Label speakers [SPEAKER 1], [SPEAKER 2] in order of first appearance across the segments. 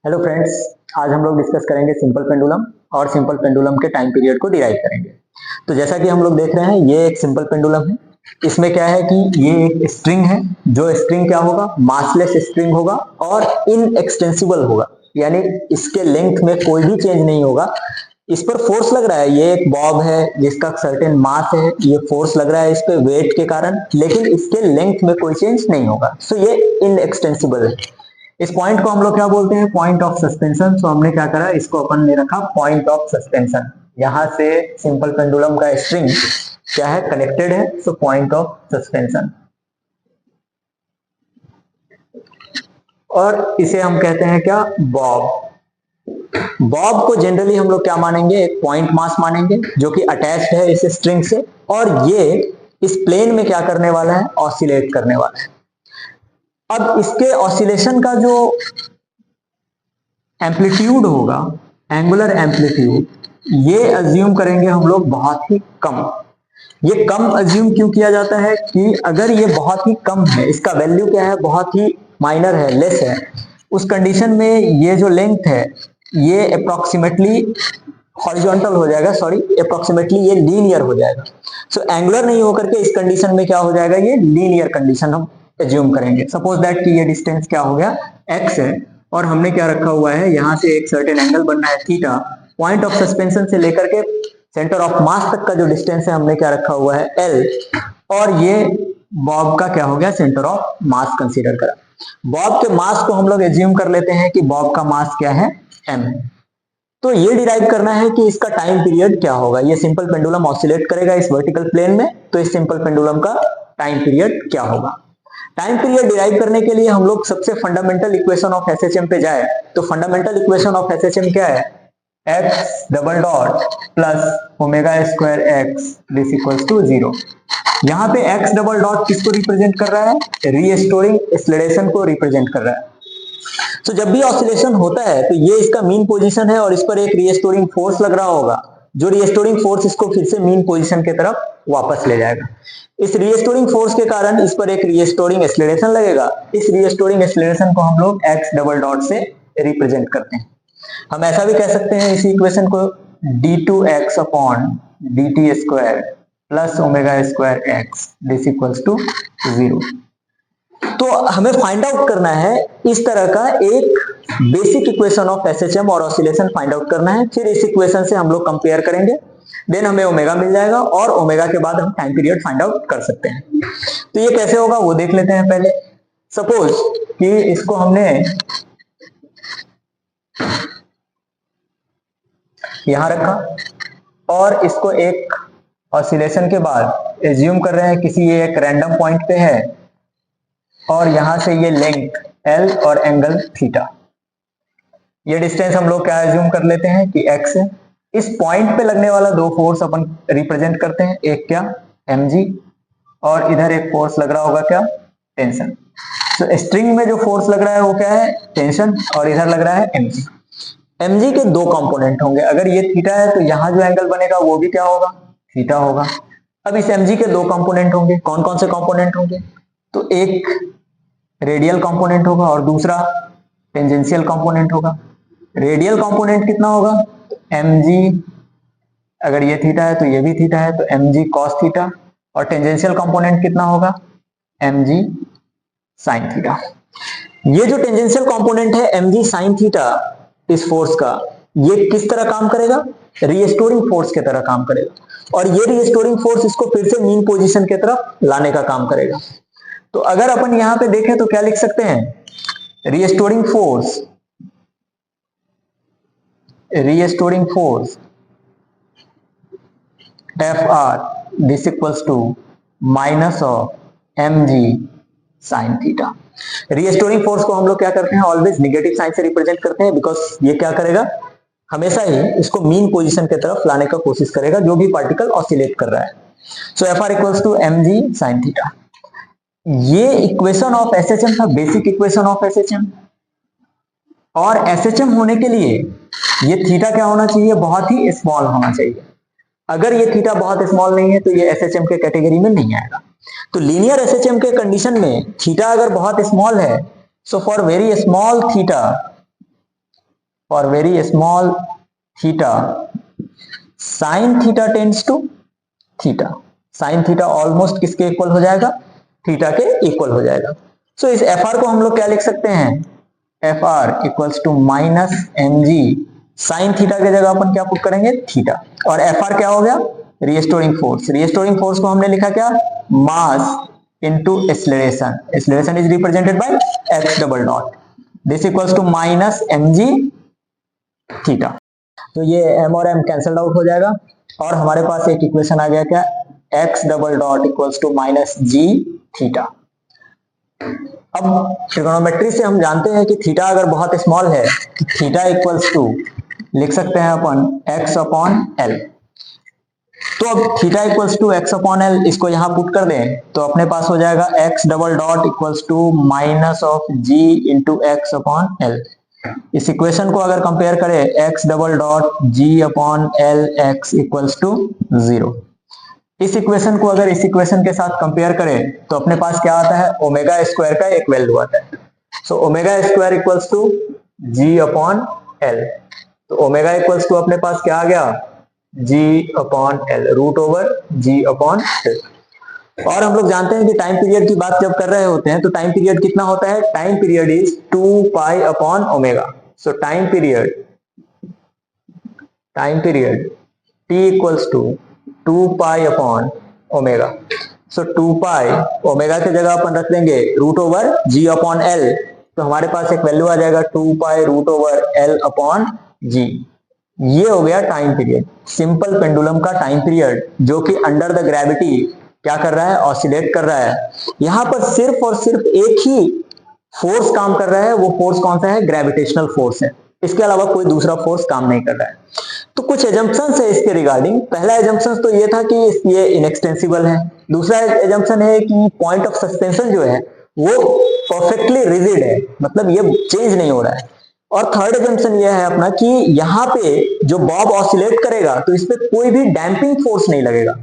[SPEAKER 1] Hello friends, आज हम लोग डिस्कस करेंगे सिंपल पेंडुलम और सिंपल पेंडुलम के टाइम पीरियड को डिराइव करेंगे। तो जैसा कि हम लोग देख रहे हैं, ये एक सिंपल पेंडुलम है। इसमें क्या है कि ये एक स्ट्रिंग है, जो स्ट्रिंग क्या होगा, मासलेस स्ट्रिंग होगा और इनएक्सटेंसिबल होगा, यानी इसके लेंथ में कोई भी चेंज नहीं होगा। इस पर फोर्स लग रहा है, ये एक बॉब है जिसका सर्टेन मास है, ये फोर्स लग रहा है इस पे वेट के कारण, लेकिन इसके लेंथ में कोई चेंज नहीं होगा। सो ये इनएक्सटेंसिबल है। इस पॉइंट को हम लोग क्या बोलते हैं, पॉइंट ऑफ सस्पेंशन। सो हमने क्या करा, इसको अपन ने रखा पॉइंट ऑफ सस्पेंशन। यहां से सिंपल पेंडुलम का स्ट्रिंग क्या है, कनेक्टेड है। सो पॉइंट ऑफ सस्पेंशन, और इसे हम कहते हैं क्या, बॉब। बॉब को जनरली हम लोग क्या मानेंगे, एक पॉइंट मास मानेंगे जो कि अटैच्ड है इस स्ट्रिंग से, और ये इस प्लेन में क्या करने वाला है, ऑसिलेट करने वाला है। अब इसके ऑसिलेशन का जो एम्पलीट्यूड होगा, एंगुलर एम्पलीट्यूड, ये अज्यूम करेंगे हम लोग बहुत ही कम। ये कम अज्यूम क्यों किया जाता है कि अगर ये बहुत ही कम है, इसका वैल्यू क्या है, बहुत ही माइनर है, लेस है, उस कंडीशन में ये जो लेंथ है ये अप्रोक्सीमेटली हॉरिजॉन्टल हो जाएगा, सॉरी अप्रोक्सीमेटली ये लीनियर हो जाएगा। सो एंगुलर नहीं होकर के इस कंडीशन में क्या हो जाएगा, ये लीनियर कंडीशन हम एज्यूम करेंगे। सपोज दैट कि ये डिस्टेंस क्या हो गया, x है, और हमने क्या रखा हुआ है, यहां से एक सर्टेन एंगल बनना है थीटा। पॉइंट ऑफ सस्पेंशन से लेकर के सेंटर ऑफ मास तक का जो डिस्टेंस है हमने क्या रखा हुआ है, l, और ये बॉब का क्या हो गया, सेंटर ऑफ मास कंसीडर करा। बॉब के मास को हम लोग एज्यूम कर लेते हैं कि बॉब का मास क्या है, m है। तो ये डिराइव करना है कि इसका टाइम पीरियड क्या होगा। ये सिंपल पेंडुलम ऑसिलेट करेगा इस वर्टिकल प्लेन में, तो इस सिंपल पेंडुलम का टाइम पीरियड क्या होगा। टाइम पीरियड डिराइव करने के लिए हम लोग सबसे फंडामेंटल इक्वेशन ऑफ एसएचएम पे जाए, तो फंडामेंटल इक्वेशन ऑफ एसएचएम क्या है, x double dot plus omega square x this equals to 0। यहाँ पे एक्स डबल डॉट किसको रिप्रेजेंट कर रहा है, रीस्टोरिंग एक्सीलरेशन को रिप्रेजेंट कर रहा है। तो जब भी ऑसिलेशन होता है तो ये इसका मीन पोजीशन है, और इस पर एक रीस्टोरिंग फोर्स लग रहा होगा, जो रीस्टोरिंग फोर्स इसको फिर से मीन पोजीशन की तरफ वापस ले जाएगा। इस रीस्टोरिंग फोर्स के कारण इस पर एक रीस्टोरिंग एक्सीलरेशन लगेगा। इस रीस्टोरिंग एक्सीलरेशन को हम लोग एक्स डबल डॉट से रिप्रेजेंट करते हैं। हम ऐसा भी कह सकते हैं इस इक्वेशन को, d2x upon dt square plus omega square x this equals to 0। तो हमें फाइंड आउट करना है इस तरह का एक बेसिक इक्वेशन ऑफ एसएचएम और ऑसिलेशन फाइंड आउट करना है। फिर इस इक्वेशन से हम लोग कंपेयर करेंगे, देन हमें ओमेगा मिल जाएगा, और ओमेगा के बाद हम टाइम पीरियड फाइंड आउट कर सकते हैं। तो ये कैसे होगा वो देख लेते हैं पहले। सपोज कि इसको हमने यहां रखा, और इसको एक ऑसिलेशन के बाद एज्यूम कर रहे हैं किसी एक रैंडम पॉइंट पे है, और यहां से ये लेंथ L और एंगल थीटा। ये डिस्टेंस हम लोग क्या एज्यूम कर लेते हैं कि x है। इस पॉइंट पे लगने वाला दो फोर्स अपन रिप्रेजेंट करते हैं, एक क्या, mg, और इधर एक फोर्स लग रहा होगा क्या, टेंशन। तो स्ट्रिंग में जो फोर्स लग रहा है वो क्या है, टेंशन, और इधर लग रहा है mg। mg के दो कंपोनेंट होंगे, अगर ये थीटा है तो यहाँ जो एंगल बनेगा वो भी क्या होगा, थीटा होगा। अब इस mg के दो कंपोनेंट होंगे, कौन कौन से कंपोनेंट होंगे, तो एक रेडियल कंपोनेंट होगा और दूसरा टेंजेंशियल कंपोनेंट होगा। रेडियल कंपोनेंट कितना होगा, mg, अगर ये थीटा है तो ये भी थीटा है, तो mg cos थीटा, और टेंजेंशियल कंपोनेंट कितना होगा, mg sin थीटा। ये जो टेंजेंशियल कंपोनेंट है mg sin थीटा, इस फोर्स का, ये किस तरह काम करेगा, रीस्टोरिंग फोर्स की तरह काम करेगा, और ये रीस्टोरिंग फोर्स इसको फिर से मीन पोजीशन की तरफ लाने का काम करेगा। तो अगर अपन यहां पे देखें तो क्या लिख सकते हैं, restoring force Fr this equals to minus of mg sin theta. Restoring force को हम लोग क्या करते हैं, ऑलवेज निगेटिव साइन से रिप्रेजेंट करते हैं, बिकॉज ये क्या करेगा, हमेशा ही इसको मीन पोजीशन की तरफ लाने का कोशिश करेगा जो भी पार्टिकल ऑसिलेट कर रहा है। So Fr equals to mg sin theta. ये इक्वेशन ऑफ एसएचएम था, बेसिक इक्वेशन ऑफ एसएचएम। और एसएचएम होने के लिए ये थीटा क्या होना चाहिए, बहुत ही स्मॉल होना चाहिए। अगर ये थीटा बहुत स्मॉल नहीं है तो ये एसएचएम के कैटेगरी में नहीं आएगा। तो लीनियर एसएचएम के कंडीशन में थीटा अगर बहुत स्मॉल है, so for very small theta for very small theta sine theta tends to theta, sine theta almost किसके इक्वल हो जाएगा, थीटा के इक्वल हो जाएगा। सो इस एफ आर को हम लोग क्या लिख सकते हैं, F R equals to minus M G, sine theta की जगह अपन क्या पुट करेंगे, थीटा, और एफ आर क्या हो गया, रिस्टोरिंग फोर्स। रिस्टोरिंग फोर्स को हमने लिखा क्या, mass into acceleration, acceleration is represented by x double dot, this equals to minus M g theta. तो ये m और m कैंसल आउट हो जाएगा और हमारे पास एक इक्वेशन आ गया क्या, x double dot equals to minus g theta. अब ट्रिगोनोमेट्री से हम जानते हैं कि थीटा अगर बहुत स्मॉल है, थीटा इक्वल्स टू लिख सकते हैं अपन x अपॉन एल। तो अब theta equals to x upon L, इसको यहां पुट कर दें तो अपने पास हो जाएगा x double dot equals to minus of g into x upon L. इस इक्वेशन को अगर कंपेयर करें, x double dot g upon L x equals to 0। इस इक्वेशन को अगर इस इक्वेशन के साथ कंपेयर करें तो अपने पास क्या आता है, ओमेगा स्क्वायर का एक वैल्यू आता है। So omega square equals to g upon L. तो ओमेगा इक्वल्स टू अपने पास क्या आ गया, g upon L, root over g upon L. और हम लोग जानते हैं कि टाइम पीरियड की बात जब कर रहे होते हैं तो टाइम पीरियड कितना होता है, time period is 2 pi upon omega. So time period t equals to 2 pi upon omega. So 2 pi omega की जगह अपन रख देंगे root over g upon L, तो हमारे पास एक वैल्यू आ जाएगा 2 pi root over L upon जी। ये हो गया टाइम पीरियड, सिंपल पेंडुलम का टाइम पीरियड, जो कि अंडर द ग्रेविटी क्या कर रहा है, ऑसिलेट कर रहा है। यहां पर सिर्फ और सिर्फ एक ही फोर्स काम कर रहा है, वो फोर्स कौन सा है, ग्रेविटेशनल फोर्स है, इसके अलावा कोई दूसरा फोर्स काम नहीं कर रहा है। तो कुछ एजम्पशंस है इसके रिगार्डिंग। पहला एजम्पशन तो ये था कि ये इनएक्सटेंसिबल है। दूसरा एजम्पशन है कि पॉइंट ऑफ सस्पेंशन जो है वो परफेक्टली रिजिड है, मतलब ये चेंज नहीं हो रहा है। और थर्ड एजम्पशन ये है अपना कि यहाँ पे जो बॉब ऑसिलेट करेगा तो इस पे कोई भी डैम्पिंग फोर्स नहीं लगेगा,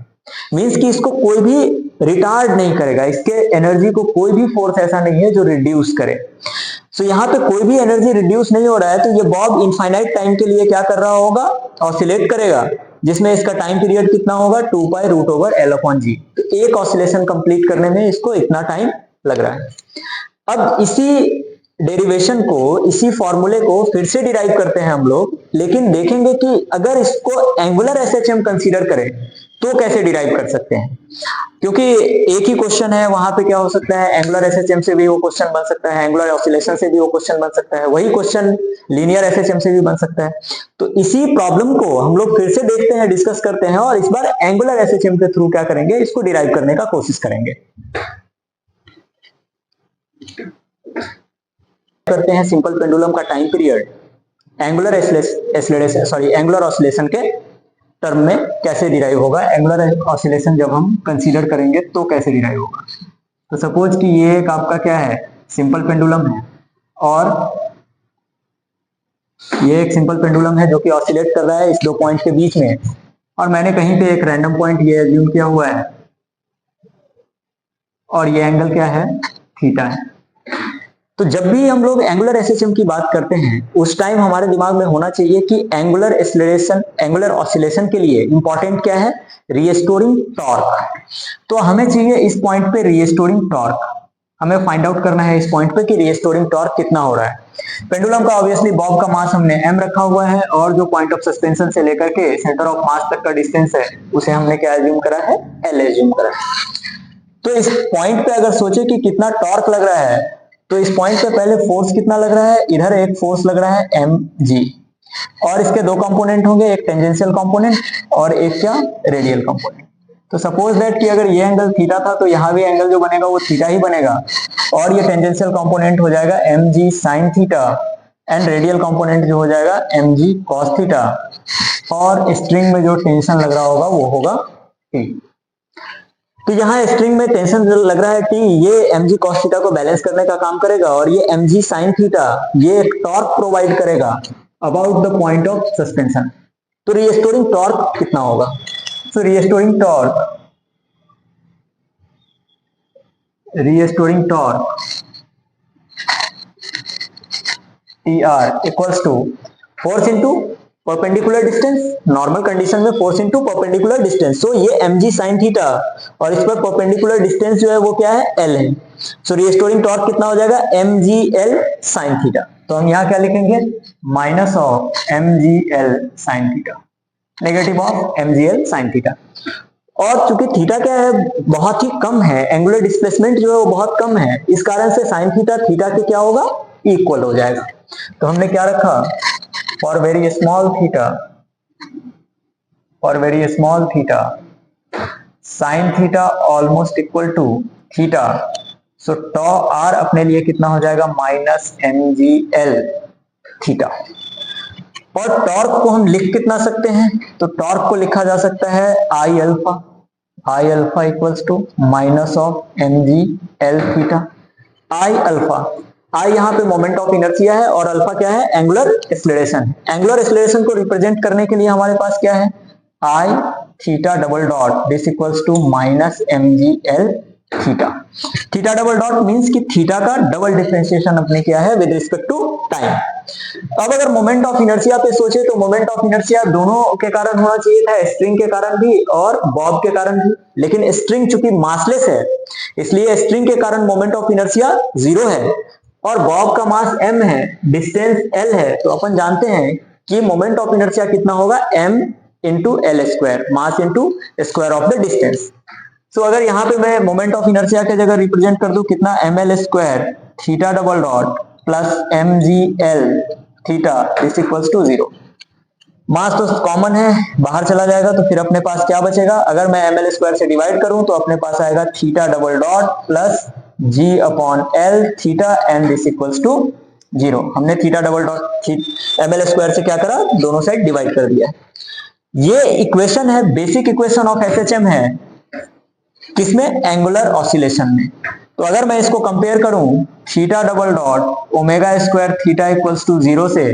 [SPEAKER 1] मींस कि इसको कोई भी रिटार्ड नहीं करेगा, इसके एनर्जी को कोई भी फोर्स ऐसा नहीं है जो रिड्यूस करे। सो यहाँ पे कोई भी एनर्जी रिड्यूस नहीं हो रहा है, तो ये बॉब इनफाइनाइट टाइम के लिए क्या कर रहा होगा, ऑसिलेट करेगा, जिसमें इसका टाइम पीरियड कितना होगा, 2 pi root over L upon जी। तो एक ऑसिलेशन कंप्लीट करने में इसको इतना टाइम लग रहा है। अब इसी डेरिवेशन को, इसी फॉर्मूले को फिर से डिराइव करते हैं हम लोग, लेकिन देखेंगे कि अगर इसको एंगुलर एसएचएम कंसीडर करें तो कैसे डिराइव कर सकते हैं, क्योंकि एक ही क्वेश्चन है, वहां पे क्या हो सकता है, एंगुलर एसएचएम से भी वो क्वेश्चन बन सकता है, एंगुलर ऑसिलेशन से भी वो क्वेश्चन बन सकता है, वही क्वेश्चन लीनियर एसएचएम से भी बन सकता है। तो इसी प्रॉब्लम को हम लोग फिर से देखते हैं, डिस्कस करते हैं, और इस बार एंगुलर एसएचएम के थ्रू क्या करेंगे, इसको डिराइव करने का कोशिश करेंगे। करते हैं सिंपल पेंडुलम का time period angular acceleration, sorry angular oscillation के टर्म में कैसे डिराइव होगा, एंगुलर ऑसिलेशन जब हम कंसीडर करेंगे तो कैसे डिराइव होगा। तो सपोज कि ये एक आपका क्या है, सिंपल पेंडुलम है, और ये एक सिंपल पेंडुलम है जो कि ऑसिलेट कर रहा है इस दो पॉइंट के बीच में, और मैंने कहीं पे एक रैंडम पॉइंट ये एज्यूम किया हुआ है, और ये एंगल क्या है, थीटा है। तो जब भी हम लोग एंगुलर एसएचएम की बात करते हैं उस टाइम हमारे दिमाग में होना चाहिए कि एंगुलर एक्सेलरेशन, एंगुलर ऑसिलेशन के लिए इंपॉर्टेंट क्या है, रिस्टोरिंग टॉर्क। तो हमें चाहिए इस पॉइंट पे रिस्टोरिंग टॉर्क, हमें फाइंड आउट करना है इस पॉइंट पे कि रिस्टोरिंग टॉर्क कितना हो रहा है। पेंडुलम का ऑब्वियसली बॉब का मास हमने m रखा हुआ है, और जो पॉइंट ऑफ सस्पेंशन से लेकर के सेंटर ऑफ मास तक का डिस्टेंस है उसे हमने क्या एज्यूम करा है, l एज्यूम करा है। तो इस पॉइंट पे अगर सोचे कि कितना टॉर्क लग रहा है, तो इस पॉइंट पे पहले फोर्स कितना लग रहा है, इधर एक फोर्स लग रहा है mg, और इसके दो कंपोनेंट होंगे, एक टेंजेंशियल कंपोनेंट और एक क्या, रेडियल कंपोनेंट। तो सपोज दैट कि अगर ये एंगल थीटा था तो यहाँ भी एंगल जो बनेगा वो थीटा ही बनेगा, और ये टेंजेंशियल कंपोनेंट हो जाएगा mg sin theta, and radial component जो हो जाएगा mg cos थीटा, और स्ट्रिंग में जो टेंशन लग रहा होगा वो होगा T। तो यहाँ स्ट्रिंग में टेंशन लग रहा है T, ये mg cos थीटा को बैलेंस करने का काम करेगा, और ये mg sin थीटा ये एक टॉर्क प्रोवाइड करेगा about the point of suspension. तो रिस्टोरिंग टॉर्क कितना होगा, तो restoring torque TR equals to force into perpendicular distance, normal condition में force into perpendicular distance, so ये mg sin थीटा और इस पर परपेंडिकुलर डिस्टेंस जो है वो क्या है, l है। सो रिस्टोरिंग टॉर्क कितना हो जाएगा, mgl sin थीटा। तो हम यहाँ क्या लिखेंगे, minus of mgl sin theta, negative of mgl sin theta. और चूंकि थीटा क्या है, बहुत ही कम है, एंगुलर डिस्प्लेसमेंट जो है वो बहुत कम है, इस कारण से साइन थीटा थीटा के क्या होगा, इक्वल हो जाएगा। तो हमने क्या रखा, for very small theta, for very small theta sine theta almost equal to theta, so tau R अपने लिए कितना हो जाएगा, माइनस mgl थीटा। और टॉर्क को हम लिख कितना सकते हैं, तो टॉर्क को लिखा जा सकता है I alpha equals to minus of mgl theta. I alpha, I यहाँ पे मोमेंट ऑफ इनर्शिया है और अल्फा क्या है, एंगुलर एक्सेलरेशन। एंगुलर एक्सेलरेशन को रिप्रेजेंट करने के लिए हमारे पास क्या है, I theta double dot this equals to minus mgl theta. Theta double dot means कि थीटा का डबल डिफरेंशिएशन अपने क्या है विद रिस्पेक्ट टू टाइम। अब अगर मोमेंट ऑफ इनर्शिया पे सोचे तो मोमेंट ऑफ इनर्शिया दोनों के कारण होना चाहिए था, स्ट्रिंग के कारण भी और बॉब के कारण भी, लेकिन स्ट्रिंग चूंकि मासलेस है इसलिए स्ट्रिंग के कारण मोमेंट ऑफ इनर्शिया 0 है और बॉब का मास m है, डिस्टेंस l है, तो अपन जानते हैं कि मोमेंट ऑफ इनर्शिया कितना होगा, m into L square, mass into square of the distance. So अगर यहाँ पे मैं मोमेंट ऑफ इनर्शिया के जगह रिप्रेजेंट कर दूं कितना, ml square theta double dot plus mgl theta is equals to 0। Mass तो कॉमन है, बाहर चला जाएगा तो फिर अपने पास क्या बचेगा, अगर मैं ml स्क्वायर से डिवाइड करूं तो अपने पास आएगा theta double dot plus g upon l theta and this equals to 0। हमने theta double dot ml square से क्या करा, दोनों साइड डिवाइड कर दिया। ये इक्वेशन है, बेसिक इक्वेशन ऑफ एसएचएम है, किसमें, एंगुलर ऑसिलेशन में। तो अगर मैं इसको कंपेयर करूं theta double dot omega square theta equals to 0 से,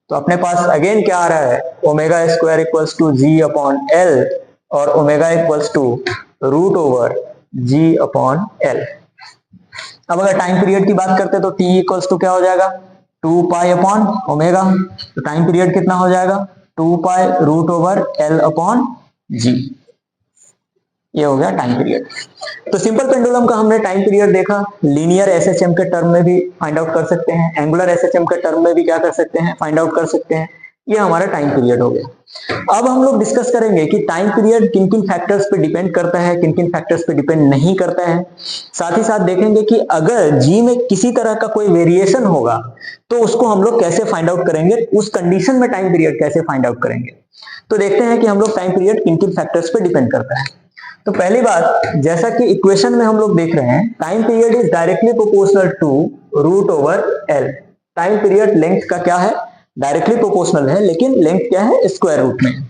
[SPEAKER 1] तो अपने पास अगेन क्या आ रहा है, omega square equals to G upon L और omega equals to root over G upon L. अब अगर टाइम पीरियड की बात करते तो टी इक्वल्स टू क्या हो जाएगा, 2 पाई अपॉन ओमेगा, तो टाइम पीरियड कितना हो जाएगा, 2 pi root over L upon जी, ये हो गया टाइम पीरियड। तो सिंपल पेंडुलम का हमने टाइम पीरियड देखा, लीनियर एसएचएम के टर्म में भी फाइंड आउट कर सकते हैं, एंगुलर एसएचएम के टर्म में भी क्या कर सकते हैं, फाइंड आउट कर सकते हैं। ये हमारा टाइम पीरियड हो गया। अब हम लोग डिस्कस करेंगे कि टाइम पीरियड किन किन फैक्टर्स पे डिपेंड करता है, किन किन फैक्टर्स पे डिपेंड नहीं करता है। साथ ही साथ देखेंगे कि अगर जी में किसी तरह का कोई वेरिएशन होगा तो उसको हम लोग कैसे फाइंड आउट करेंगे, उस कंडीशन में टाइम पीरियड कैसे फाइंड आउट करेंगे। तो देखते हैं कि हम लोग टाइम पीरियड किन किन फैक्टर्स पे डिपेंड करता है। तो पहली बात, जैसा कि इक्वेशन में हम लोग देख रहे हैं, time period is directly proportional to root over L. Time period length का क्या है, डायरेक्टली प्रोपोर्शनल है, लेकिन लेंथ क्या है, स्क्वायर रूट में।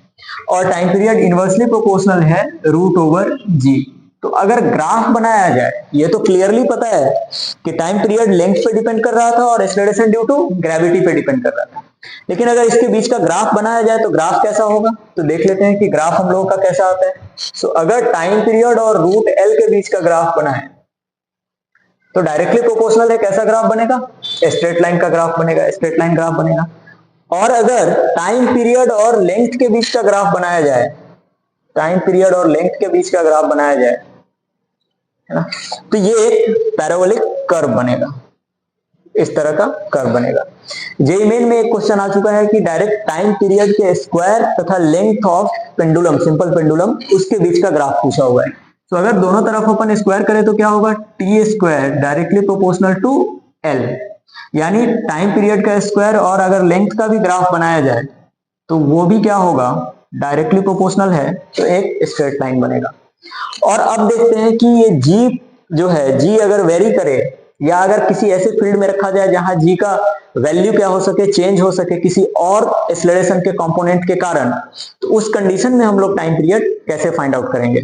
[SPEAKER 1] और टाइम पीरियड इनवर्सली प्रोपोर्शनल है रूट ओवर जी। तो अगर ग्राफ बनाया जाए, ये तो क्लियरली पता है कि टाइम पीरियड लेंथ पे डिपेंड कर रहा था और एक्सेलरेशन ड्यू टू ग्रेविटी पे डिपेंड कर रहा था, लेकिन अगर इसके बीच का ग्राफ बनाया जाए तो ग्राफ कैसा होगा, तो देख लेते हैं कि ग्राफ हम लोगों का कैसा आता है। सो अगर टाइम पीरियड और रूट एल के बीच का ग्राफ बना है तो डायरेक्टली प्रोपोर्शनल है, कैसा ग्राफ बनेगा, स्ट्रेट लाइन का ग्राफ बनेगा, स्ट्रेट लाइन ग्राफ बनेगा। और अगर टाइम पीरियड और लेंथ के बीच का ग्राफ बनाया जाए, टाइम पीरियड और लेंथ के बीच का ग्राफ बनाया जाए, है ना, तो ये एक पैराबोलिक कर्व बनेगा, इस तरह का कर्व बनेगा। जेईई मेन में एक क्वेश्चन आ चुका है कि डायरेक्ट टाइम पीरियड के स्क्वायर तथा length of pendulum, simple pendulum, उसके बीच का ग्राफ पूछा हुआ है। तो अगर दोनों तरफ अपन स्क्वायर करें तो क्या होगा, T square directly proportional to L, यानी टाइम पीरियड का स्क्वायर, और अगर लेंथ का भी ग्राफ बनाया जाए तो वो भी क्या होगा, डायरेक्टली प्रोपोर्शनल है, तो एक स्ट्रेट लाइन बनेगा। और अब देखते हैं कि ये जी जो है, जी अगर वेरी करे या अगर किसी ऐसे फील्ड में रखा जाए जहां जी का वैल्यू क्या हो सके, चेंज हो सके किसी और एक्सेलरेशन के कंपोनेंट के कारण, तो उस कंडीशन में हम लोग टाइम पीरियड कैसे फाइंड आउट करेंगे।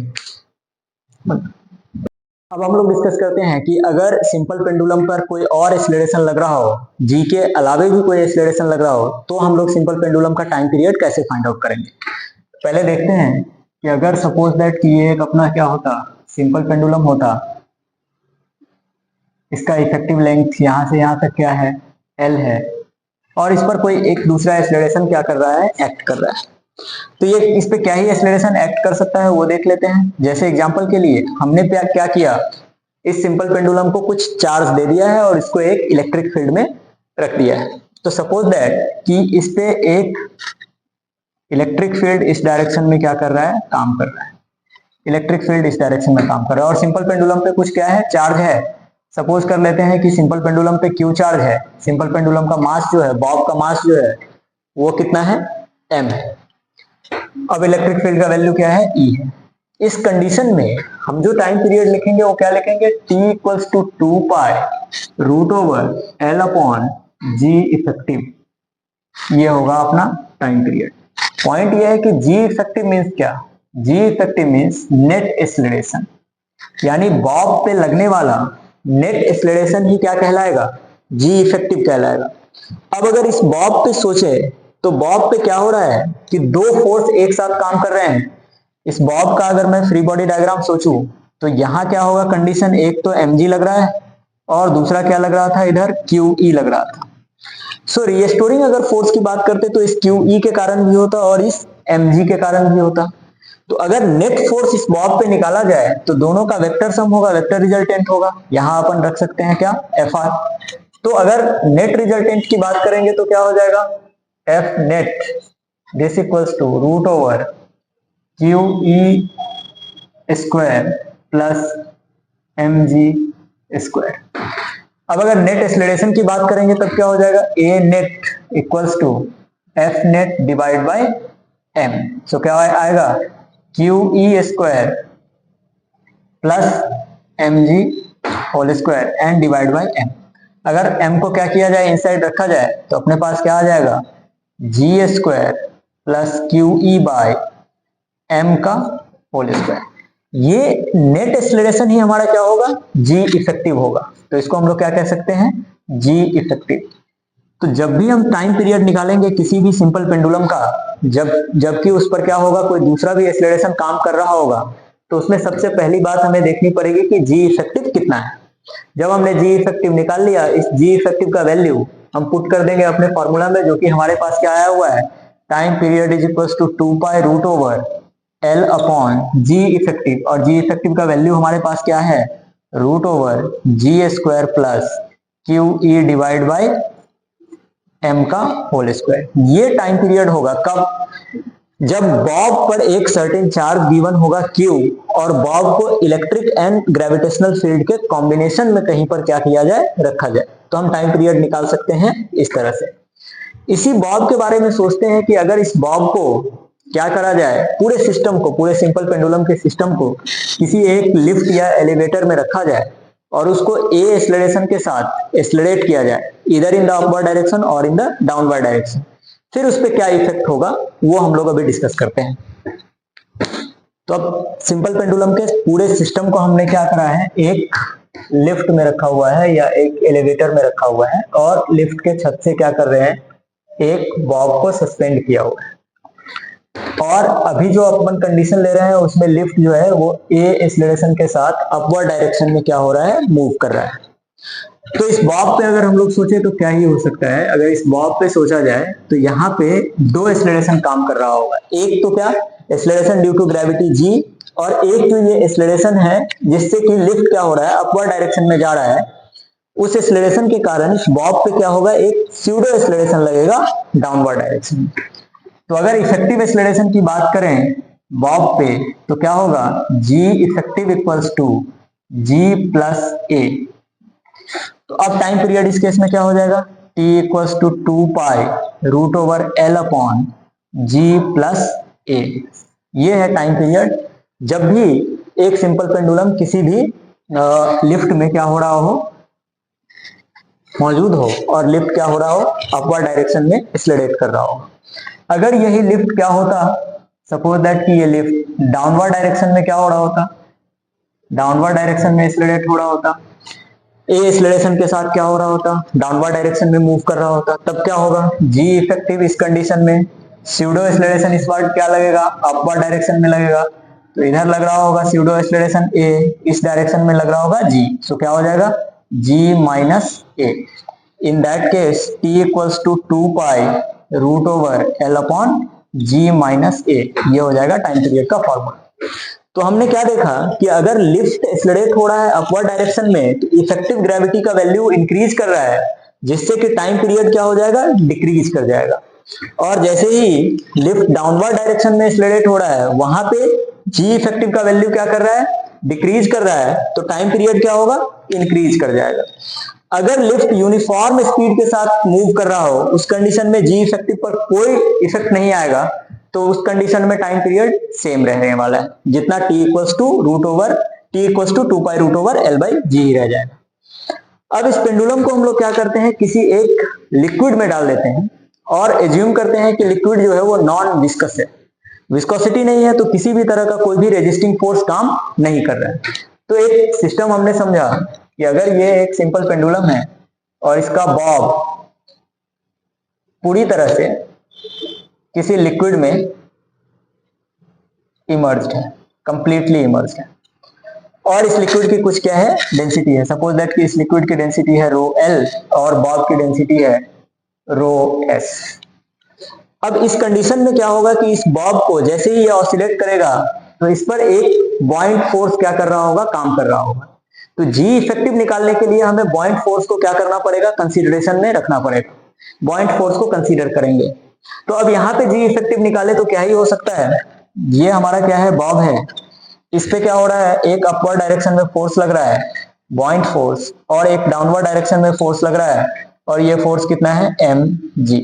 [SPEAKER 1] अब हम लोग डिस्कस करते हैं कि अगर सिंपल पेंडुलम पर कोई और एक्सेलरेशन लग रहा हो, जी के अलावे भी कोई एक्सेलरेशन लग रहा हो, तो हम लोग सिंपल पेंडुलम का टाइम पीरियड कैसे फाइंड आउट करेंगे। पहले देखते हैं कि अगर सपोज दैट कि ये एक अपना क्या होता, सिंपल पेंडुलम होता, इसका इफेक्टिव लेंथ यहां से यहां तक क्या है, एल है, और इस पर कोई एक दूसरा एक्सेलरेशन क्या कर रहा है, एक्ट कर रहा है। तो ये इस पे क्या ही एक्सेलरेशन एक्ट कर सकता है वो देख लेते हैं। जैसे एग्जांपल के लिए हमने क्या किया, इस सिंपल पेंडुलम को कुछ चार्ज दे दिया है और इसको एक इलेक्ट्रिक फील्ड में रख दिया है। तो सपोज दैट कि इस पे एक इलेक्ट्रिक फील्ड इस डायरेक्शन में क्या कर रहा है, काम कर रहा है। इलेक्ट्रिक फील्ड इस डायरेक्शन में काम कर रहा है और सिंपल पेंडुलम पे कुछ क्या है, चार्ज है। सपोज कर लेते हैं कि सिंपल पेंडुलम पे क्यू चार्ज है। सिंपल पेंडुलम का मास जो है, बॉब का मास जो है वो कितना है, m है। अब इलेक्ट्रिक फील्ड का वैल्यू क्या है, E है। इस कंडीशन में हम जो टाइम पीरियड लिखेंगे वो क्या लिखेंगे, t equals to 2 pi root over l upon g effective. ये होगा अपना टाइम पीरियड। पॉइंट ये है कि g इफेक्टिव मीन्स क्या, g effective means net acceleration, यानी बॉब पे लगने वाला नेट एक्सेलरेशन ही क्या कहलाएगा, g इफेक्टिव कहलाएगा। अब अगर इस बॉब पे सोचे तो बॉब पे क्या हो रहा है कि दो फोर्स एक साथ काम कर रहे हैं। इस बॉब का अगर मैं फ्री बॉडी डायग्राम सोचूं तो यहां क्या होगा कंडीशन, एक तो mg लग रहा है और दूसरा क्या लग रहा था, इधर QE लग रहा था। सो रिस्टोरिंग अगर फोर्स की बात करते तो इस QE के कारण भी होता और इस mg के कारण भी होता। तो अगर नेट फोर्स इस बॉब पे निकाला जाए तो दोनों का वेक्टर सम होगा, वेक्टर रिजल्टेंट होगा। यहां अपन रख सकते हैं क्या, FR। तो अगर नेट रिजल्टेंट की बात करेंगे तो क्या हो जाएगा, F net this equals to root over QE square plus mg square. अब अगर नेट एक्सेलरेशन की बात करेंगे तब क्या हो जाएगा, A net equals to F net divide by m। सो क्या आएगा, QE square plus mg whole square and divide by m। अगर m को क्या किया जाए, इनसाइड रखा जाए तो अपने पास क्या आ जाएगा, g square plus QE by m का होल स्क्वायर। ये नेट एक्सेलरेशन ही हमारा क्या होगा, g इफेक्टिव होगा। तो इसको हम लोग क्या कह सकते हैं, g इफेक्टिव। तो जब भी हम टाइम पीरियड निकालेंगे किसी भी सिंपल पेंडुलम का, जबकि उस पर क्या होगा, कोई दूसरा भी एक्सेलरेशन काम कर रहा होगा, तो उसमें सबसे पहली बात हमें देखनी पड़ेगी कि g इफेक्टिव कितना है। जब हमने g इफेक्टिव निकाल लिया, इस g इफेक्टिव का वैल्यू हम पुट कर देंगे अपने फॉर्मूला में, जो कि हमारे पास क्या आया हुआ है, time period is equal to 2 pi root over L upon G effective. और जी इफेक्टिव का वैल्यू हमारे पास क्या है, root over G square plus QE divide by m का होल स्क्वायर। ये टाइम पीरियड होगा कब, जब बॉब पर एक सर्टेन चार्ज गिवन होगा Q और बॉब को इलेक्ट्रिक एंड ग्रेविटेशनल फील्ड के कॉम्बिनेशन में कहीं पर क्या किया जाए, रखा जाए। तो हम टाइम पीरियड निकाल सकते हैं इस तरह से। इसी बॉब के बारे में सोचते हैं कि अगर इस बॉब को क्या करा जाए, पूरे सिस्टम को, पूरे सिंपल पेंडुलम के सिस्टम को किसी एक लिफ्ट या एलिवेटर में रखा जाए और उसको a एक्सेलरेशन के साथ एक्सेलरेट किया जाए, इधर इन द अपवर्ड डायरेक्शन और इन द डाउनवर्ड डायरेक्शन। फिर उस पर क्या इफेक्ट होगा वो हम लोग अभी डिस्कस करते हैं। तो अब सिंपल पेंडुलम के पूरे सिस्टम को हमने क्या करा है, एक लिफ्ट में रखा हुआ है या एक एलिवेटर में रखा हुआ है और लिफ्ट के छत से क्या कर रहे हैं, एक बॉब को सस्पेंड किया हुआ है। और अभी जो अपन कंडीशन ले रहे हैं उसमें लिफ्ट जो है वो a एक्सेलरेशन के साथ अपवर्ड डायरेक्शन में क्या हो रहा है, मूव कर रहा है। तो इस बॉब पे अगर हम लोग सोचे तो क्या ही हो सकता है, अगर इस बॉब पे सोचा जाए तो यहाँ पे दो एक्सेलरेशन काम कर रहा होगा। एक तो क्या, acceleration due to gravity g, और एक जो ये एक्सेलरेशन है जिससे कि लिफ्ट क्या हो रहा है, अपवर्ड डायरेक्शन में जा रहा है। उस एक्सेलरेशन के कारण इस बॉब पे क्या होगा, एक स्यूडो एक्सेलरेशन लगेगा डाउनवर्ड डायरेक्शन में। तो अगर इफेक्टिव एक्सेलरेशन की बात करें बॉब पे तो क्या होगा, g effective equals to g plus a। तो अब टाइम पीरियड इस केस में क्या हो जाएगा, t equals to 2 pi root over L upon g plus a। ये है टाइम पीरियड जब भी एक सिंपल पेंडुलम किसी भी लिफ्ट में क्या हो रहा हो, मौजूद हो, और लिफ्ट क्या हो रहा हो, अपवर्ड डायरेक्शन में एक्सेलरेट कर रहा हो। अगर यही लिफ्ट क्या होता, सपोज दैट कि ये लिफ्ट डाउनवर्ड डायरेक्शन में क्या हो रहा होता, डाउनवर्ड डायरेक्शन में एक्सेलरेट हो रहा होता, ए एक्सेलरेशन के साथ क्या हो रहा होता, डाउनवर्ड डायरेक्शन में मूव कर रहा होता, तब क्या होगा, जी इफेक्टिव इस कंडीशन में स्यूडो एक्सेलरेशन इस बार क्या लगेगा, अपवर्ड डायरेक्शन में लगेगा। तो इधर लग रहा होगा स्यूडो एक्सेलरेशन ए, इस डायरेक्शन में लग रहा होगा जी। सो क्या हो जाएगा, G minus A. In that case t equals to 2 pi root over L upon G minus A, ये हो जाएगा टाइम पीरियड का फॉर्मूला। तो हमने क्या देखा कि अगर लिफ्ट एक्सेलरेट हो रहा है अपवर्ड डायरेक्शन में, तो इफेक्टिव ग्रेविटी का वैल्यू इंक्रीज कर रहा है, जिससे कि टाइम पीरियड क्या हो जाएगा, डिक्रीज कर जाएगा। और जैसे ही लिफ्ट डाउनवर्ड डायरेक्शन में एक्सेलरेट हो रहा है, वहां पे जी इफेक्टिव का वैल्यू क्या कर रहा है, डिक्रीज कर रहा है, तो टाइम पीरियड क्या होगा, इंक्रीज कर जाएगा। अगर लिफ्ट यूनिफॉर्म स्पीड के साथ मूव कर रहा हो, उस कंडीशन में जी इफेक्टिव पर कोई इफेक्ट नहीं आएगा, तो उस कंडीशन में टाइम पीरियड सेम रहने वाला है, जितना t equals to root over T equals to 2 pi root over L by G ही रह जाएगा। अब इस पेंडुलम को हम लोग क्या करते हैं, किसी एक लिक्विड में डाल देते हैं और एज्यूम करते हैं कि लिक्विड जो है वो नॉन विस्कस है, विस्कोसिटी नहीं है, तो किसी भी तरह का कोई भी रेजिस्टिंग फोर्स काम नहीं कर रहा है। तो एक सिस्टम हमने समझा कि अगर ये एक सिंपल पेंडुलम है और इसका बॉब पूरी तरह से किसी लिक्विड में इमर्ज्ड है, कंप्लीटली इमर्ज्ड है, और इस लिक्विड की कुछ क्या है, डेंसिटी है। सपोज दैट कि इस लिक्विड की डेंसिटी है रो एल और बॉब की डेंसिटी है रो एस। अब इस कंडीशन में क्या होगा कि इस बॉब को जैसे ही ये ऑसिलेट करेगा, तो इस पर एक बॉइंट फोर्स क्या कर रहा होगा, काम कर रहा होगा। तो जी इफेक्टिव निकालने के लिए हमें बॉइंट फोर्स को क्या करना पड़ेगा, कंसीडरेशन में रखना पड़ेगा, बॉइंट फोर्स को कंसीडर करेंगे। तो अब यहाँ पे जी इफेक्टिव निकाले तो क्या ही हो सकता है, ये हमारा क्या है, बॉब है, इस पे क्या हो रहा है, एक अपवर्ड डायरेक्शन में फोर्स लग रहा है, बॉइंट फोर्स, और एक डाउनवर्ड डायरेक्शन में फोर्स लग रहा है, और ये फोर्स कितना है, एम जी।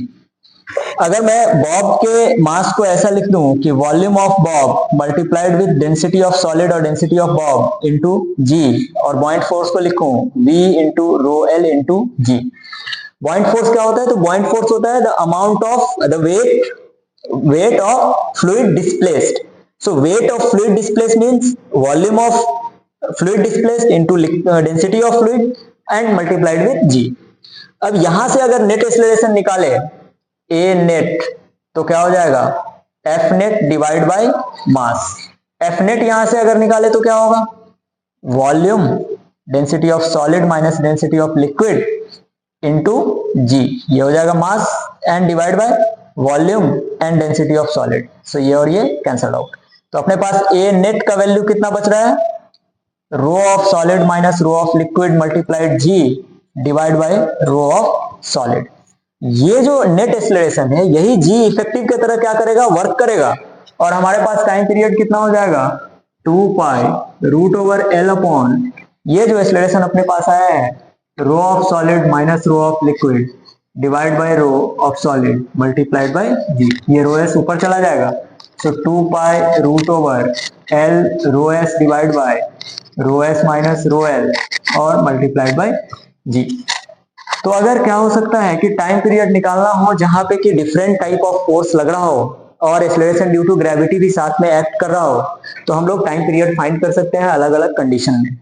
[SPEAKER 1] अगर मैं बॉब के मास को ऐसा लिख दूं कि volume of bob multiplied with density of solid और density of bob into G, और बॉइंट फोर्स को लिखूं V into rho L into G. Buoyant क्या होता है, तो बॉइंट फोर्स होता है the amount of the weight of fluid displaced. So weight of fluid displaced means volume of fluid displaced into density of fluid and multiplied with G. अब यहां से अगर नेट एक्सेलरेशन निकाले ए नेट, तो क्या हो जाएगा, F net divide by mass. F net यहां से अगर निकाले तो क्या होगा, volume density of solid minus density of liquid into G, ये हो जाएगा mass, and divide by volume and density of solid. So ये और ये कैंसल आउट, तो अपने पास ए नेट का वैल्यू कितना बच रहा है, rho of solid minus rho of liquid multiplied G divide by rho of solid. ये जो नेट एक्सेलरेशन है, यही जी इफेक्टिव की तरह क्या करेगा, वर्क करेगा, और हमारे पास टाइम पीरियड कितना हो जाएगा, 2 pi root over L upon, ये जो एक्सेलरेशन अपने पास आया है, rho of solid minus rho of liquid divide by rho of solid multiplied by G, ये रो एस ऊपर चला जाएगा। So 2 pi root over L rho S divide by rho S minus rho L और multiplied by G. तो अगर क्या हो सकता है कि टाइम पीरियड निकालना हो जहां पे कि डिफरेंट टाइप ऑफ फोर्स लग रहा हो और एक्सेलरेशन ड्यू टू ग्रेविटी भी साथ में एक्ट कर रहा हो, तो हम लोग टाइम पीरियड फाइंड कर सकते हैं अलग अलग कंडीशन में।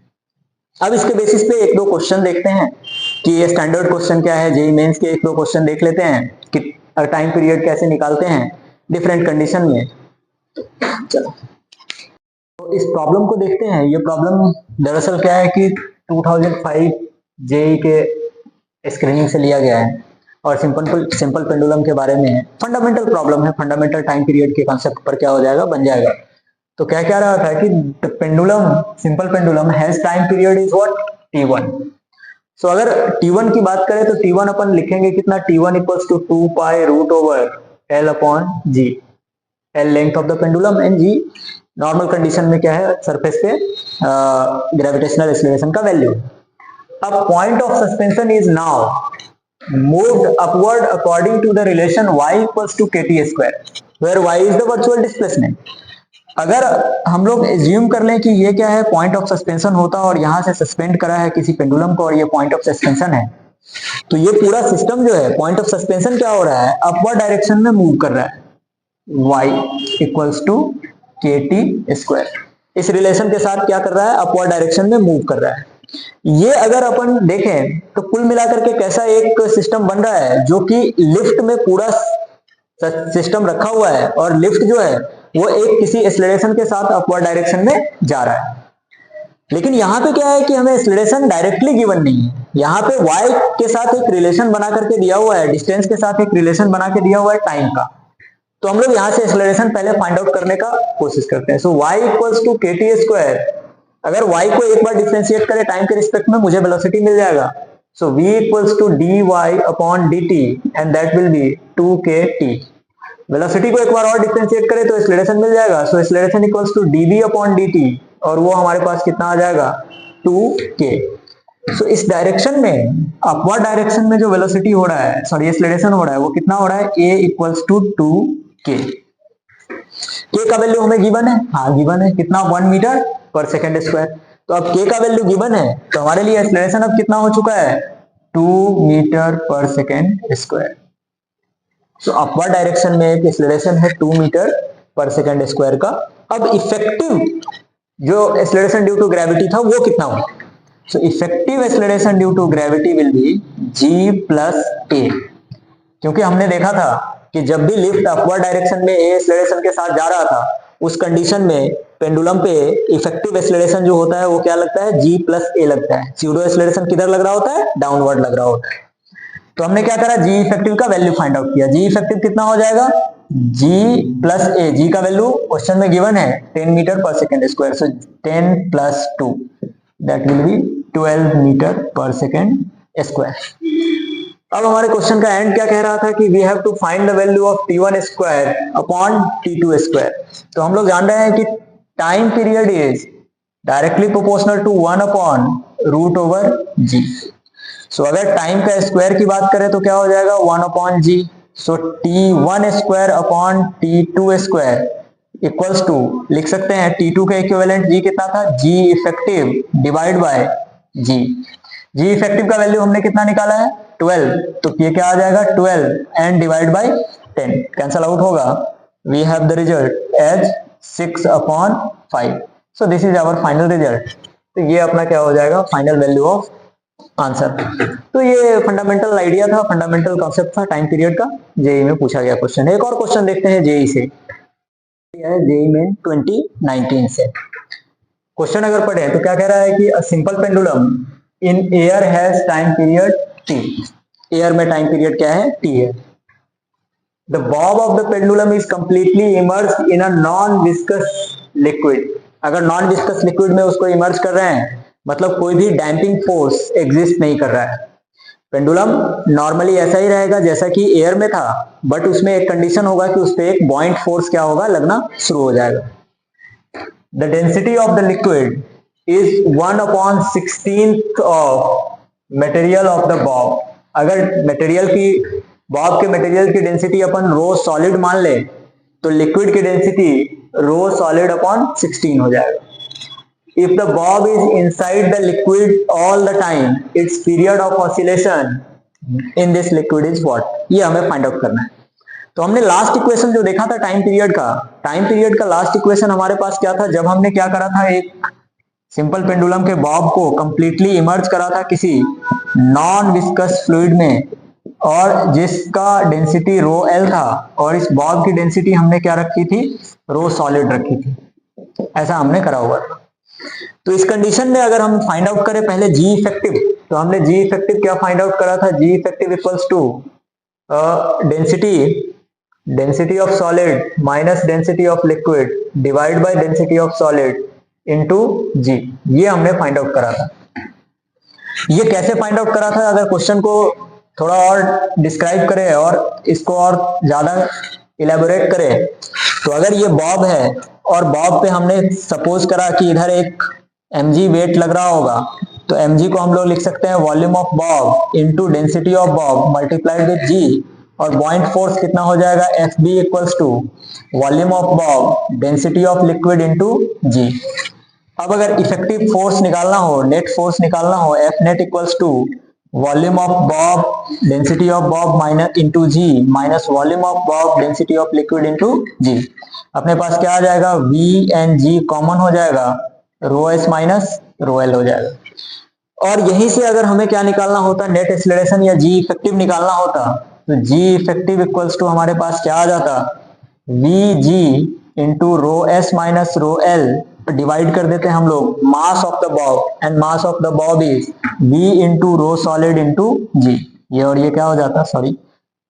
[SPEAKER 1] अब इसके बेसिस पे एक दो क्वेश्चन देखते हैं कि ये स्टैंडर्ड क्वेश्चन क्या है, जेईई मेंस के एक दो क्वेश्चन देख लेते हैं कि टाइम पीरियड कैसे निकालते हैं डिफरेंट कंडीशन में। चलो तो इस प्रॉब्लम को देखते हैं। ये प्रॉब्लम दरअसल क्या है कि 2005 जेईई के स्क्रीनिंग से लिया गया है और सिंपल पेंडुलम के बारे में है। फंडामेंटल प्रॉब्लम है, फंडामेंटल टाइम पीरियड के कॉन्सेप्ट पर क्या हो जाएगा, बन जाएगा। तो क्या क्या रहा था कि pendulum, simple pendulum has time period is what, t1। सो अगर t1 की बात करें तो t1 अपन लिखेंगे कितना, t1 equals to 2 pi root over l upon G. l length of the pendulum and g normal condition में क्या है, सरफेस पे ग्रेविटेशनल एक्सेलरेशन का वैल्यू। अब point of suspension is now moved upward according to the relation y equals to kt square, where y is the virtual displacement। अगर हम लोग assume कर लें कि ये क्या है, पॉइंट ऑफ सस्पेंशन होता और यहां से सस्पेंड करा है किसी पेंडुलम को और ये पॉइंट ऑफ सस्पेंशन है, तो ये पूरा सिस्टम जो है, पॉइंट ऑफ सस्पेंशन क्या हो रहा है, अपवर्ड डायरेक्शन में मूव कर रहा है, y equals to kt square. इस रिलेशन के साथ क्या कर रहा है, अपवर्ड डायरेक्शन में मूव कर रहा है। ये अगर अपन देखें तो कुल मिलाकर के कैसा एक सिस्टम बन रहा है, जो कि लिफ्ट में पूरा सिस्टम रखा हुआ है और लिफ्ट जो है वो एक किसी एक्सेलरेशन के साथ अपवर्ड डायरेक्शन में जा रहा है। लेकिन यहाँ पे क्या है कि हमें एक्सेलरेशन डायरेक्टली गिवन नहीं है, यहाँ पे y के साथ एक रिलेशन बना करके दिया हुआ है, डिस्टेंस के साथ एक रिलेशन बना के दिया हुआ है टाइम का। तो हम लोग यहाँ से एक्सेलरेशन पहले फाइंड आउट करने का कोशिश करते हैं। So y equals to kt square, अगर y को एक बार डिफरेंशिएट करें टाइम के रिस्पेक्ट में मुझे वेलोसिटी मिल जाएगा। So v equals to dy upon dt and that will be 2kt। Velocity को एक बार और डिफरेंशिएट करें तो एक्सेलरेशन मिल जाएगा। So acceleration equals to dv upon dt, और वो हमारे पास कितना आ जाएगा 2k। सो इस डायरेक्शन में, अपवर्ड डायरेक्शन में जो वेलोसिटी हो रहा है, सॉरी एक्सेलरेशन हो रहा है, वो कितना हो रहा है a equals to 2k। k का वैल्यू हमें गिवन है, हाँ गिवन है, कितना 1 मीटर पर सेकेंड स्क्वायर। तो अब k का वैल्यू गिवन है तो हमारे लिए एक्सेलरेशन अब कितना हो चुका है 2 मीटर पर सेकेंड स्क्वायर। तो अपवर्ड डायरेक्शन में एक एक्सेलरेशन है 2 मीटर पर सेकेंड स्क्वायर का। अब इफेक्टिव जो एक्सेलरेशन ड्यू टू ग्रेविटी था वो कितना हुआ? So effective acceleration due to gravity will be g plus a, क्योंकि हमने देखा था कि जब भी लिफ्ट अपवर्ड डायरेक्शन में a एक्सेलरेशन के साथ जा रहा था उस कंडीशन में पेंडुलम पे इफेक्टिव एक्सेलरेशन जो होता है वो क्या लगता है g प्लस a लगता है। स्यूडो एक्सेलरेशन किधर लग रहा होता है? डाउनवर्ड लग रहा होता है। तो हमने क्या करा, g इफेक्टिव का वैल्यू फाइंड आउट किया। g इफेक्टिव कितना हो जाएगा g प्लस a, g का वैल्यू क्वेश्चन में गिवन है 10 metre per second square. So 10 plus 2 that will be 12 metre per second square. अब हमारे क्वेश्चन का एंड क्या कह रहा था कि we have to find the value of t1 square upon t2 square. तो हम लोग जान रहे हैं कि time period is directly proportional to 1 upon root over g। सो अगर टाइम का स्क्वायर की बात करें तो क्या हो जाएगा 1 upon g। So t1 square upon t2 square equals to, लिख सकते हैं t2 का इक्विवेलेंट g कितना था, g effective divide by g। g effective का वैल्यू हमने कितना निकाला है 12, तो ये क्या आ जाएगा 12 and divide by 10 cancel out होगा। We have the result as 6 upon 5। So this is our final result. तो ये अपना क्या हो जाएगा फाइनल वैल्यू ऑफ आंसर। तो ये फंडामेंटल आइडिया था, फंडामेंटल कॉन्सेप्ट था टाइम पीरियड का, जेई में पूछा गया क्वेश्चन। एक और क्वेश्चन देखते हैं जेई से, जेई में 2019 से क्वेश्चन अगर पढ़े तो क्या कह रहा है कि a simple pendulum in air has time period t। Air में टाइम पीरियड क्या है t है। The Bob of the pendulum is completely immersed in a non viscous liquid. अगर नॉन विस्कस लिक्विड में उसको इमर्ज कर रहे हैं मतलब कोई भी डैम्पिंग फोर्स एग्जिस्ट नहीं कर रहा है। पेंडुलम नॉर्मली ऐसा ही रहेगा जैसा कि एयर में था, बट उसमें एक कंडीशन होगा कि उस पर एक बॉइंट फोर्स क्या होगा लगना शुरू हो जाएगा। The density of the liquid is 1 upon 16th of material of the Bob. अगर मटेरियल की, बॉब के मटेरियल की डेंसिटी अपन रो सॉलिड मान ले तो लिक्विड की डेंसिटी रो सॉलिड अपॉन 16 हो जाएगा। If the bob is inside the liquid all the time, its period of oscillation in this liquid is what? ये हमें फाइंड आउट करना है। तो हमने लास्ट इक्वेशन जो देखा था टाइम पीरियड का लास्ट इक्वेशन हमारे पास क्या था, जब हमने क्या करा था, एक सिंपल पेंडुलम के बॉब को कंप्लीटली इमर्ज करा था किसी नॉन विस्कस फ्लूइड में, और जिसका डेंसिटी रो एल था, और इस बॉब की डेंसिटी हमने क्या रखी थी, रो सॉलिड रखी थी। ऐसा हमने करा हुआ था। तो इस कंडीशन में अगर हम फाइंड आउट करें पहले g इफेक्टिव, तो हमने g इफेक्टिव क्या फाइंड आउट करा था, g effective equals to density of solid minus density of liquid divide by density of solid into g। ये हमने फाइंड आउट करा था। ये कैसे फाइंड आउट करा था, अगर क्वेश्चन को थोड़ा और डिस्क्राइब करें और इसको और ज्यादा इलेबोरेट करें, तो अगर ये बॉब है और बॉब पे हमने सपोज करा कि इधर एक mg वेट लग रहा होगा, तो mg को हम लोग लिख सकते हैं volume of bob into density of bob multiplied with g, और पॉइंट फोर्स कितना हो जाएगा fb equals to volume of bob density of liquid into g। अब अगर इफेक्टिव फोर्स निकालना हो, नेट फोर्स निकालना हो, F net equals to volume of bob density of bob minus into g minus volume of bob density of liquid into g. अपने पास क्या आ जाएगा, V एंड G कॉमन हो जाएगा, rho S minus rho L हो जाएगा। और यहीं से अगर हमें क्या निकालना होता, नेट एक्सेलरेशन या G इफेक्टिव निकालना होता, तो G इफेक्टिव इक्वल्स टू हमारे पास क्या आ जाता, V g into rho S minus rho l divide कर देते हैं हम लोग mass of the bob, and mass of the bob is v into rho solid into g. ये और ये क्या हो जाता, सॉरी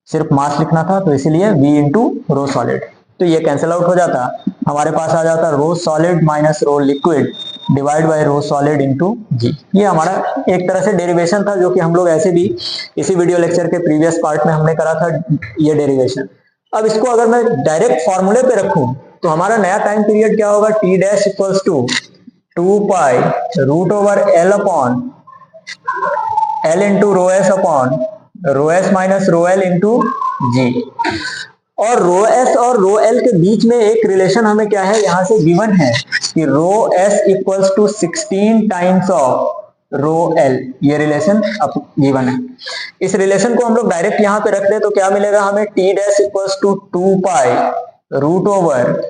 [SPEAKER 1] सिर्फ मास लिखना था तो इसीलिए v इंटू रो सॉलिड, तो ये कैंसिल आउट हो जाता, हमारे पास आ जाता rho solid minus rho liquid divide by rho solid into g. ये हमारा एक तरह से डेरिवेशन था, जो कि हम लोग ऐसे भी इसी वीडियो लेक्चर के प्रीवियस पार्ट में हमने करा था ये डेरिवेशन। अब इसको अगर मैं डायरेक्ट फॉर्मूले पे रखूं तो हमारा नया टाइम पीरियड क्या होगा, T dash equals to 2 pi root over L upon L into rho s upon rho S minus rho L into g. और रो एस और रो एल के बीच में एक रिलेशन हमें क्या है, यहां से गिवन है कि rho s equals to 16 times of rho l, ये रिलेशन अब गिवन है। इस रिलेशन को हम लोग डायरेक्ट यहां पे रख दे तो क्या मिलेगा हमें, t dash equals to 2 pi root over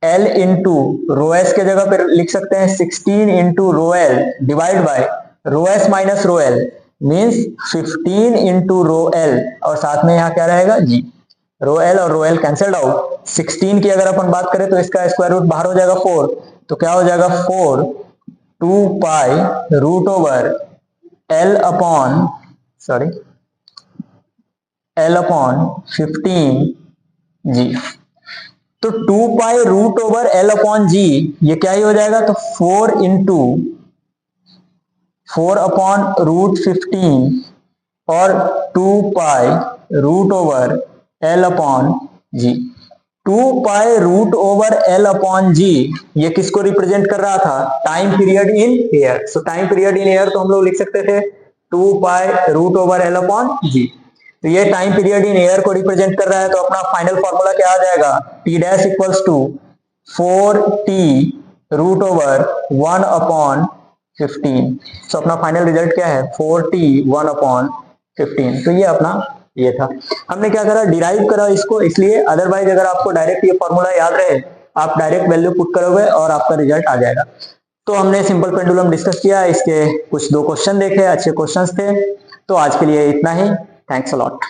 [SPEAKER 1] l into rho s के जगह पर लिख सकते हैं 16 into rho l divide by rho S minus rho l means 15 into rho L, और साथ में यहाँ क्या रहेगा जी, रो एल और रो एल कैंसल्ड आउट। 16 की अगर अपन बात करें तो इसका स्क्वायर रूट बाहर हो जाएगा 4, तो क्या हो जाएगा 4 2 pi root over L upon sorry L upon 15 g. तो 2 pi root over L upon जी ये क्या ही हो जाएगा, तो 4 इंटू 4 अपॉन रूट 15 और 2 pi root over L upon g. 2 pi root over L upon जी ये किसको रिप्रेजेंट कर रहा था, time period in air. So time period in air तो हम लोग लिख सकते थे 2 pi root over L upon जी। तो ये टाइम पीरियड इन एयर को रिप्रेजेंट कर रहा है, तो अपना फाइनल फॉर्मूला क्या आ जाएगा, t dash equals to 4t root over 1 upon 15। So अपना फाइनल रिजल्ट क्या है, 4t 1 अपॉन 15। तो ये अपना ये था, हमने क्या करा, डिराइव करा इसको इसलिए, अदरवाइज अगर आपको डायरेक्ट ये फॉर्मूला याद रहे आप डायरेक्ट वैल्यू पुट करोगे और आपका रिजल्ट आ जाएगा। तो हमने सिंपल पेंडुलम डिस्कस किया, इसके कुछ 2 क्वेश्चन देखे, अच्छे क्वेश्चंस थे। तो आज के लिए इतना ही, थैंक्स अ लॉट।